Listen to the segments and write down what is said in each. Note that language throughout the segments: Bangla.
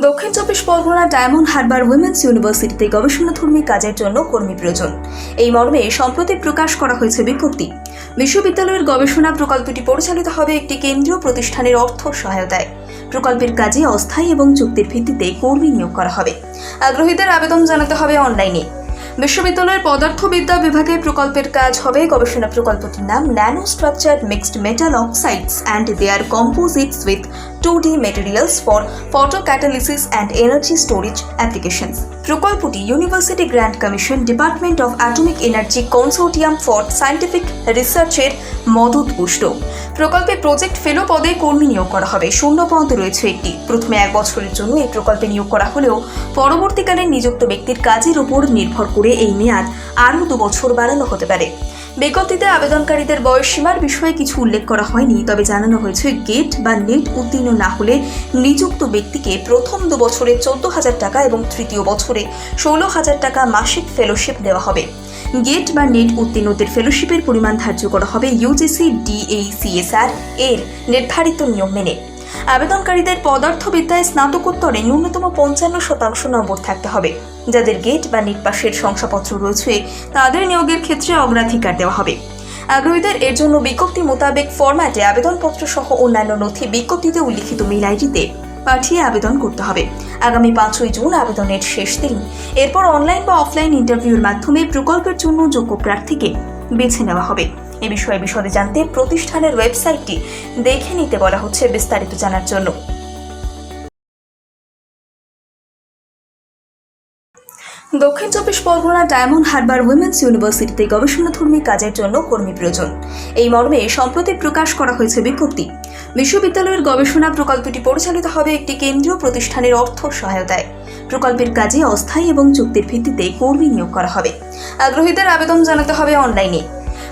দক্ষিণ চব্বিশ পরগনা ডায়মন্ড হারবার উইমেন্স ইউনিভার্সিটিতে গবেষণাধর্মী কাজের জন্য কর্মী প্রয়োজন। এই মর্মে সম্প্রতি প্রকাশ করা হয়েছে বিজ্ঞপ্তি। বিশ্ববিদ্যালয়ের গবেষণা প্রকল্পটি পরিচালিত হবে একটি কেন্দ্রীয় প্রতিষ্ঠানের অর্থ সহায়তায়। প্রকল্পের কাজে অস্থায়ী এবং চুক্তির ভিত্তিতে কর্মী নিয়োগ করা হবে। আগ্রহীদের আবেদন জানাতে হবে অনলাইনে। বিশ্ববিদ্যালয়ের পদার্থবিদ্যা বিভাগে প্রকল্পের কাজ হবে। গবেষণা প্রকল্পটির নাম nanostructured mixed metal oxides and their composites with 2D materials for photocatalysis and energy storage applications. প্রকল্পটি university grant commission, department of atomic energy consortium for scientific রিসার্চের মদতপুষ্ট। প্রকল্পে প্রজেক্ট ফেলো পদে কর্মী নিয়োগ করা হবে। শূন্য পদ রয়েছে একটি। প্রথমে 1 বছরের জন্য এই প্রকল্পে নিয়োগ করা হলেও পরবর্তীকালে নিযুক্ত ব্যক্তির কাজের উপর নির্ভর করে এই মেয়াদ আরও 2 বছর বাড়ানো হতে পারে। বিজ্ঞপ্তিতে আবেদনকারীদের বয়সসীমার বিষয়ে কিছু উল্লেখ করা হয়নি, তবে জানানো হয়েছে গেট বা নেট উত্তীর্ণ না হলে নিযুক্ত ব্যক্তিকে প্রথম 2 বছরে 14,000 টাকা এবং তৃতীয় বছরে 16,000 টাকা মাসিক ফেলোশিপ দেওয়া হবে। গেট বা নেট উত্তীর্ণদের ফেলোশিপের পরিমাণ ধার্য করা হবে ইউজিসি DACSR এর নির্ধারিত নিয়ম মেনে। আবেদনকারীদের পদার্থবিদ্যায় স্নাতকোত্তরে ন্যূনতম 55% নম্বর থাকতে হবে। যাদের গেট বা নেট পাশের শংসাপত্র রয়েছে তাদের নিয়োগের ক্ষেত্রে অগ্রাধিকার দেওয়া হবে। আগ্রহীদের এর জন্য বিজ্ঞপ্তি মোতাবেক ফরম্যাটে আবেদনপত্র সহ অন্যান্য নথি বিজ্ঞপ্তিতে উল্লিখিত মেইল আইডিতে পাঠিয়ে আবেদন করতে হবে। আগামী 5ই জুন আবেদনের শেষ দিন। এরপর অনলাইন বা অফলাইন ইন্টারভিউর মাধ্যমে প্রকল্পের জন্য যোগ্য প্রার্থীকে বেছে নেওয়া হবে। এ বিষয়ে বিশদে জানতে প্রতিষ্ঠানের ওয়েবসাইটটি দেখে নিতে বলা হচ্ছে। বিস্তারিত জানার জন্য দক্ষিণ চব্বিশ পরগনা ডায়মন্ড হারবার উইমেন্স ইউনিভার্সিটিতে গবেষণাধর্মী কাজের জন্য কর্মী প্রয়োজন। এই মর্মে সম্প্রতি প্রকাশ করা হয়েছে বিজ্ঞপ্তি। বিশ্ববিদ্যালয়ের গবেষণা প্রকল্পটি পরিচালিত হবে একটি কেন্দ্রীয় প্রতিষ্ঠানের অর্থ সহায়তায়। প্রকল্পের কাজে অস্থায়ী এবং চুক্তির ভিত্তিতে কর্মী নিয়োগ করা হবে। আগ্রহীদের আবেদন জানাতে হবে অনলাইনে।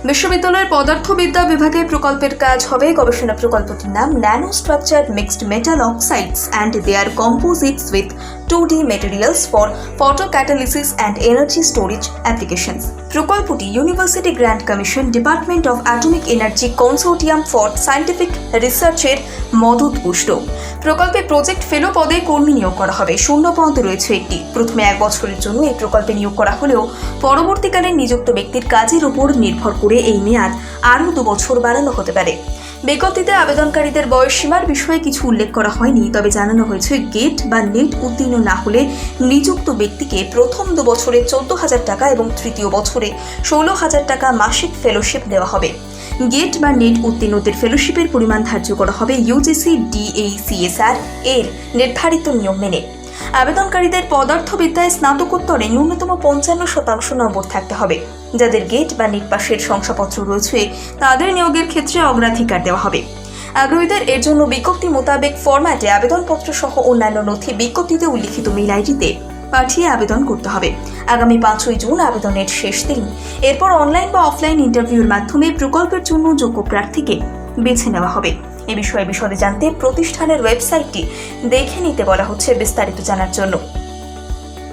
বিশ্ববিদ্যালয়ের পদার্থবিদ্যা বিভাগে প্রকল্পের কাজ হবে। গবেষণা প্রকল্পটির নাম nanostructured mixed metal oxides and their composites with 2D materials for photocatalysis and energy storage applications. প্রকল্পটি university grant commission, department of atomic energy consortium for scientific রিসার্চের মদতপুষ্ট। প্রকল্পে প্রজেক্ট ফেলো পদে কর্মী নিয়োগ করা হবে। শূন্য পদ রয়েছে একটি। প্রথমে 1 বছরের জন্য এই প্রকল্পে নিয়োগ করা হলেও পরবর্তীকালে নিযুক্ত ব্যক্তির কাজের উপর নির্ভর করে এই মেয়াদ আরও 2 বছর বাড়ানো হতে পারে। বিজ্ঞপ্তিতে আবেদনকারীদের বয়সসীমার বিষয়ে কিছু উল্লেখ করা হয়নি, তবে জানানো হয়েছে গেট বা নেট উত্তীর্ণ না হলে নিযুক্ত ব্যক্তিকে প্রথম 2 বছরে 14,000 টাকা এবং তৃতীয় বছরে 16,000 টাকা মাসিক ফেলোশিপ দেওয়া হবে। গেট বা নেট উত্তীর্ণদের ফেলোশিপের পরিমাণ ধার্য করা হবে ইউজিসি DACSR এর নির্ধারিত নিয়ম মেনে। আবেদনকারীদের পদার্থবিদ্যায় স্নাতকোত্তরে ন্যূনতম 55% নম্বর থাকতে হবে। যাদের গেট বা নেট পাশের শংসাপত্র রয়েছে তাদের নিয়োগের ক্ষেত্রে অগ্রাধিকার দেওয়া হবে। আগ্রহীদের এর জন্য বিজ্ঞপ্তি মোতাবেক ফরম্যাটে আবেদনপত্র সহ অন্যান্য নথি বিজ্ঞপ্তিতে উল্লিখিত মেইল আইডিতে পাঠিয়ে আবেদন করতে হবে। আগামী 5ই জুন আবেদনের শেষ দিন। এরপর অনলাইন বা অফলাইন ইন্টারভিউর মাধ্যমে প্রকল্পের জন্য যোগ্য প্রার্থীকে বেছে নেওয়া হবে। এ বিষয়ে বিশদে জানতে প্রতিষ্ঠানের ওয়েবসাইটটি দেখে নিতে বলা হচ্ছে। বিস্তারিত জানার জন্য